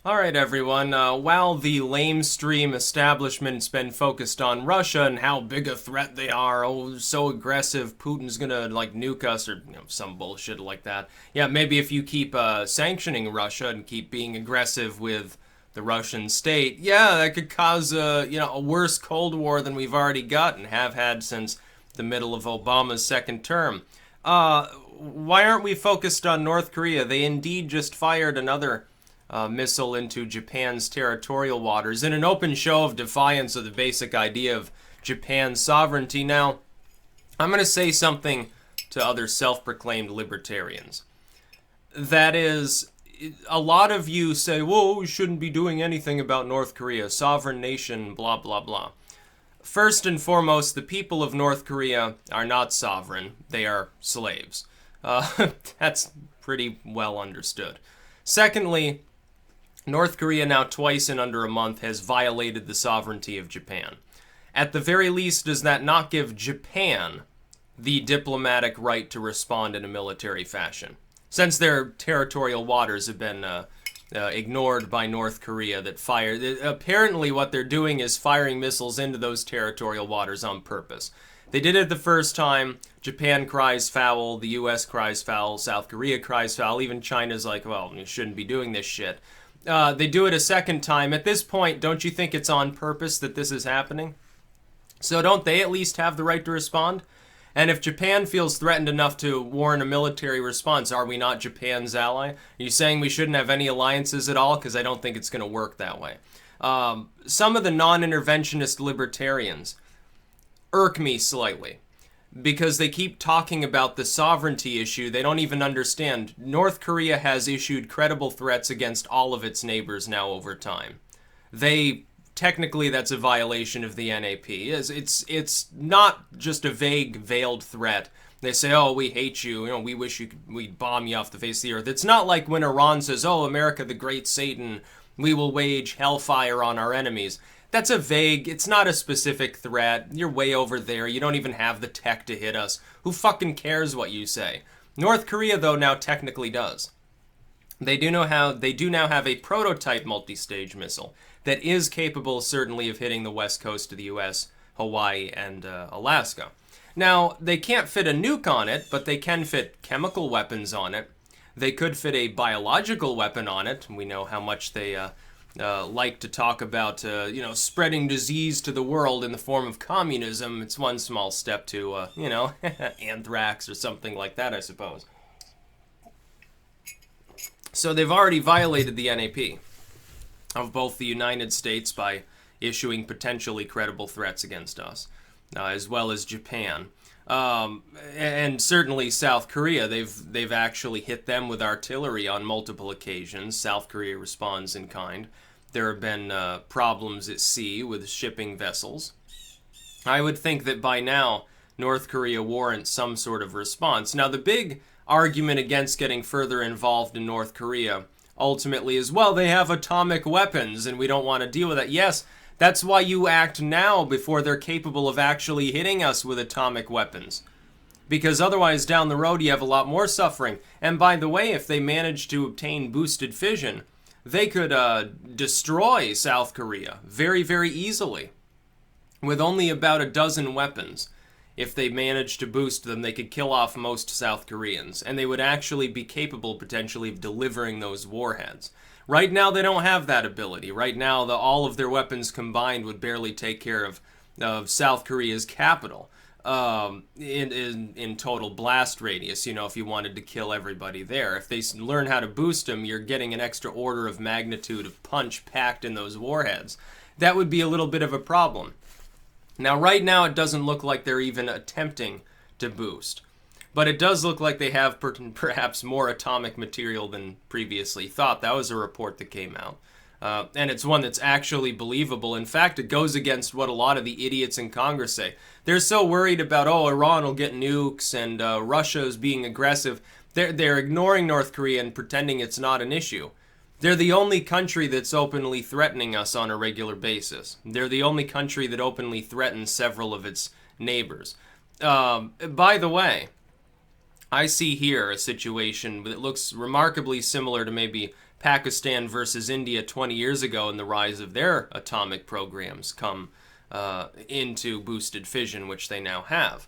All right, everyone. While the lamestream establishment's been focused on Russia and how big a threat they are, oh, so aggressive, Putin's gonna like nuke us or some bullshit like that. Yeah, maybe if you keep sanctioning Russia and keep being aggressive with the Russian state, yeah, that could cause a worse Cold War than we've already got and have had since the middle of Obama's second term. Why aren't we focused on North Korea? They indeed just fired another missile into Japan's territorial waters in an open show of defiance of the basic idea of Japan's sovereignty. Now, I'm going to say something to other self-proclaimed libertarians. That is, a lot of you say, whoa, we shouldn't be doing anything about North Korea, sovereign nation, blah, blah, blah. First and foremost, the people of North Korea are not sovereign. They are slaves. That's pretty well understood. Secondly, North Korea now twice in under a month has violated the sovereignty of Japan. At the very least, does that not give Japan the diplomatic right to respond in a military fashion? Since their territorial waters have been ignored by North Korea that fired. Apparently what they're doing is firing missiles into those territorial waters on purpose. They did it the first time. Japan cries foul, the US cries foul, South Korea cries foul, even China's like, well, you shouldn't be doing this shit. They do it a second time. At this point, don't you think it's on purpose that this is happening? So don't they at least have the right to respond? And if Japan feels threatened enough to warrant a military response, are we not Japan's ally? Are you saying we shouldn't have any alliances at all? Because I don't think it's going to work that way. Some of the non-interventionist libertarians irk me slightly because they keep talking about the sovereignty issue. They don't even understand. North Korea has issued credible threats against all of its neighbors now over time. Technically, that's a violation of the NAP. It's not just a vague, veiled threat. They say, oh, we hate you, we wish we'd bomb you off the face of the earth. It's not like when Iran says, oh, America the great Satan, we will wage hellfire on our enemies. That's a vague, it's not a specific threat. You're way over there. You don't even have the tech to hit us. Who fucking cares what you say? North Korea, though, now technically does. They do now have a prototype multi-stage missile that is capable, certainly, of hitting the west coast of the U.S., Hawaii, and Alaska. Now, they can't fit a nuke on it, but they can fit chemical weapons on it. They could fit a biological weapon on it. We know how much they like to talk about, spreading disease to the world in the form of communism. It's one small step to, anthrax or something like that, I suppose. So they've already violated the NAP of both the United States by issuing potentially credible threats against us, as well as Japan. And certainly South Korea, they've actually hit them with artillery on multiple occasions. South Korea responds in kind. There have been problems at sea with shipping vessels. I would think that by now North Korea warrants some sort of response. Now, the big argument against getting further involved in North Korea ultimately is, well, they have atomic weapons and we don't want to deal with that. Yes, that's why you act now before they're capable of actually hitting us with atomic weapons. Because otherwise, down the road, you have a lot more suffering. And by the way, if they manage to obtain boosted fission, they could destroy South Korea very, very easily with only about a dozen weapons. If they managed to boost them, they could kill off most South Koreans, and they would actually be capable, potentially, of delivering those warheads. Right now, they don't have that ability. Right now, all of their weapons combined would barely take care of South Korea's capital in total blast radius, if you wanted to kill everybody there. If they learn how to boost them, you're getting an extra order of magnitude of punch packed in those warheads. That would be a little bit of a problem. Now, right now, it doesn't look like they're even attempting to boost. But it does look like they have perhaps more atomic material than previously thought. That was a report that came out. And it's one that's actually believable. In fact, it goes against what a lot of the idiots in Congress say. They're so worried about, Iran will get nukes and Russia is being aggressive. They're ignoring North Korea and pretending it's not an issue. They're the only country that's openly threatening us on a regular basis. They're the only country that openly threatens several of its neighbors. By the way, I see here a situation that looks remarkably similar to maybe Pakistan versus India 20 years ago and the rise of their atomic programs come into boosted fission, which they now have.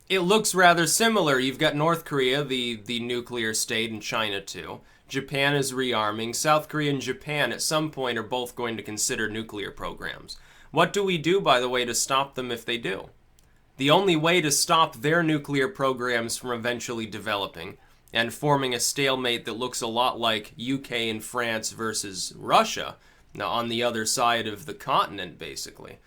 It looks rather similar. You've got North Korea, the nuclear state, and China too. Japan is rearming. South Korea and Japan at some point are both going to consider nuclear programs. What do we do, by the way, to stop them if they do? The only way to stop their nuclear programs from eventually developing and forming a stalemate that looks a lot like UK and France versus Russia, now on the other side of the continent, basically.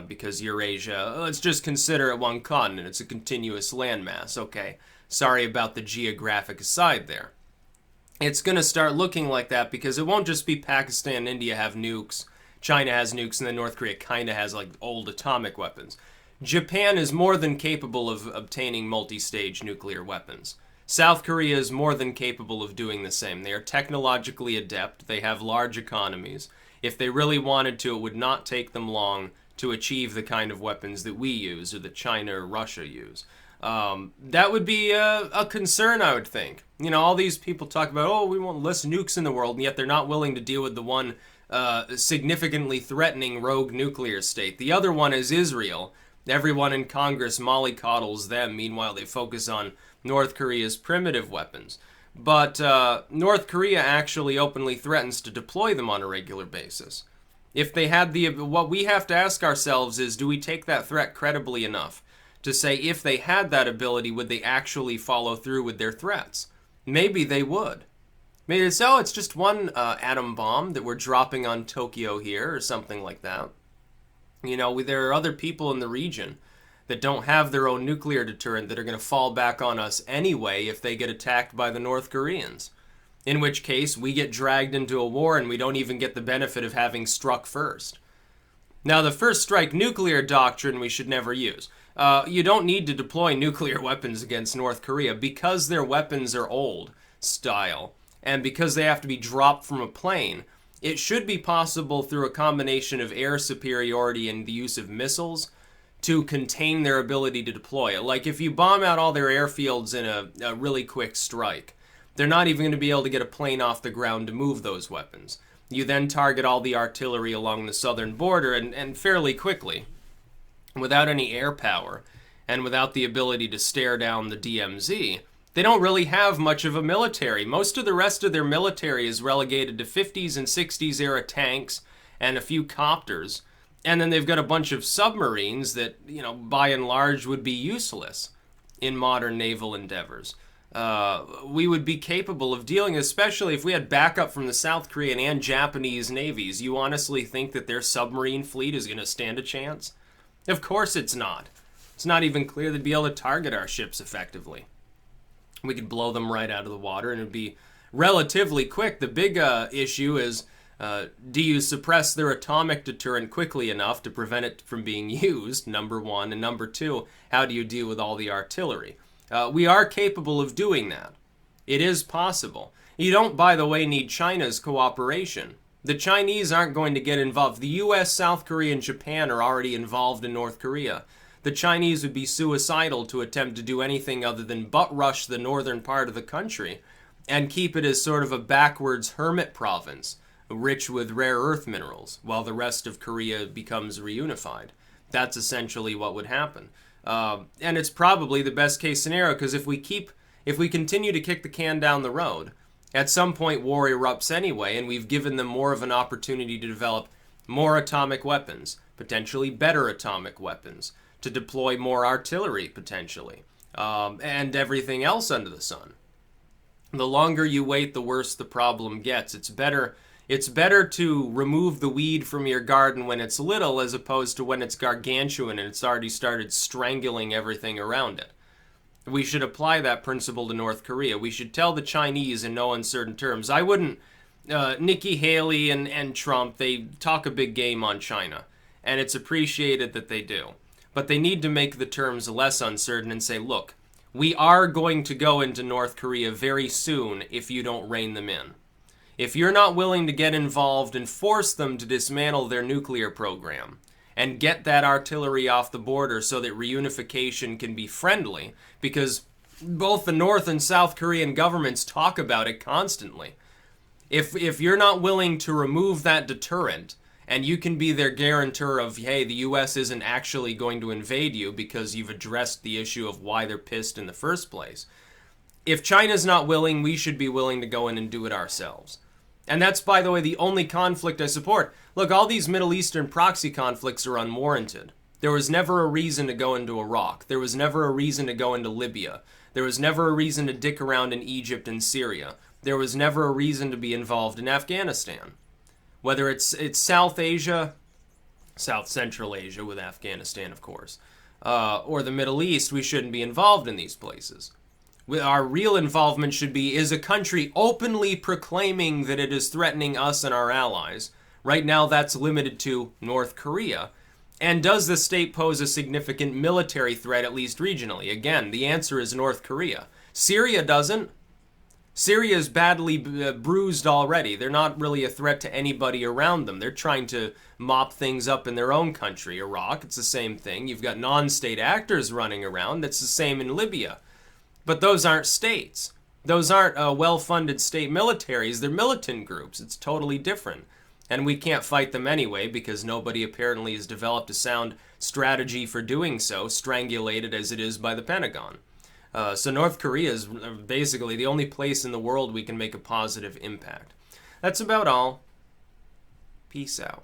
Because Eurasia, let's just consider it one continent. It's a continuous landmass. Okay, sorry about the geographic aside there. It's going to start looking like that because it won't just be Pakistan and India have nukes, China has nukes, and then North Korea kind of has like old atomic weapons. Japan is more than capable of obtaining multi-stage nuclear weapons. South Korea is more than capable of doing the same. They are technologically adept. They have large economies. If they really wanted to, it would not take them long to achieve the kind of weapons that we use or that China or Russia use. That would be a concern, I would think. You know, all these people talk about, oh, we want less nukes in the world, and yet they're not willing to deal with the one significantly threatening rogue nuclear state. The other one is Israel. Everyone in Congress mollycoddles them. Meanwhile, they focus on North Korea's primitive weapons. But North Korea actually openly threatens to deploy them on a regular basis. If they had what we have to ask ourselves is, do we take that threat credibly enough to say if they had that ability, would they actually follow through with their threats? Maybe they would. Maybe it's, oh, it's just one atom bomb that we're dropping on Tokyo here or something like that. You know, there are other people in the region that don't have their own nuclear deterrent that are going to fall back on us anyway if they get attacked by the North Koreans. In which case, we get dragged into a war and we don't even get the benefit of having struck first. Now, the first strike nuclear doctrine we should never use. You don't need to deploy nuclear weapons against North Korea because their weapons are old style and because they have to be dropped from a plane. It should be possible through a combination of air superiority and the use of missiles to contain their ability to deploy it. Like if you bomb out all their airfields in a really quick strike, they're not even going to be able to get a plane off the ground to move those weapons. You then target all the artillery along the southern border and fairly quickly, without any air power and without the ability to stare down the DMZ, they don't really have much of a military. Most of the rest of their military is relegated to 50s and 60s era tanks and a few copters. And then they've got a bunch of submarines that, you know, by and large would be useless in modern naval endeavors. We would be capable of dealing, especially if we had backup from the South Korean and Japanese navies. You honestly think that their submarine fleet is going to stand a chance? Of course it's not. It's not even clear they'd be able to target our ships effectively. We could blow them right out of the water and it'd be relatively quick. The big issue is, do you suppress their atomic deterrent quickly enough to prevent it from being used, number one, and number two, how do you deal with all the artillery? We are capable of doing that. It is possible. You don't, by the way, need China's cooperation. The Chinese aren't going to get involved. The US, South Korea, and Japan are already involved in North Korea. The Chinese would be suicidal to attempt to do anything other than butt rush the northern part of the country and keep it as sort of a backwards hermit province, rich with rare earth minerals, while the rest of Korea becomes reunified. That's essentially what would happen. And it's probably the best case scenario, because if we continue to kick the can down the road, at some point war erupts anyway, and we've given them more of an opportunity to develop more atomic weapons, potentially better atomic weapons, to deploy more artillery, potentially, and everything else under the sun. The longer you wait, the worse the problem gets. It's better to remove the weed from your garden when it's little as opposed to when it's gargantuan and it's already started strangling everything around it. We should apply that principle to North Korea. We should tell the Chinese in no uncertain terms. I wouldn't... Nikki Haley and Trump, they talk a big game on China, and it's appreciated that they do. But they need to make the terms less uncertain and say, look, we are going to go into North Korea very soon if you don't rein them in. If you're not willing to get involved and force them to dismantle their nuclear program and get that artillery off the border so that reunification can be friendly, because both the North and South Korean governments talk about it constantly. If you're not willing to remove that deterrent, and you can be their guarantor of, hey, the US isn't actually going to invade you because you've addressed the issue of why they're pissed in the first place. If China's not willing, we should be willing to go in and do it ourselves. And that's, by the way, the only conflict I support. Look, all these Middle Eastern proxy conflicts are unwarranted. There was never a reason to go into Iraq. There was never a reason to go into Libya. There was never a reason to dick around in Egypt and Syria. There was never a reason to be involved in Afghanistan. Whether it's South Asia, South Central Asia with Afghanistan, of course, or the Middle East, we shouldn't be involved in these places. Our real involvement should be, is a country openly proclaiming that it is threatening us and our allies? Right now that's limited to North Korea. And does the state pose a significant military threat, at least regionally? Again, the answer is North Korea. Syria doesn't. Syria is badly bruised already. They're not really a threat to anybody around them. They're trying to mop things up in their own country. Iraq, it's the same thing. You've got non-state actors running around. It's the same in Libya. But those aren't states. Those aren't well-funded state militaries. They're militant groups. It's totally different. And we can't fight them anyway because nobody apparently has developed a sound strategy for doing so, strangulated as it is by the Pentagon. So North Korea is basically the only place in the world we can make a positive impact. That's about all. Peace out.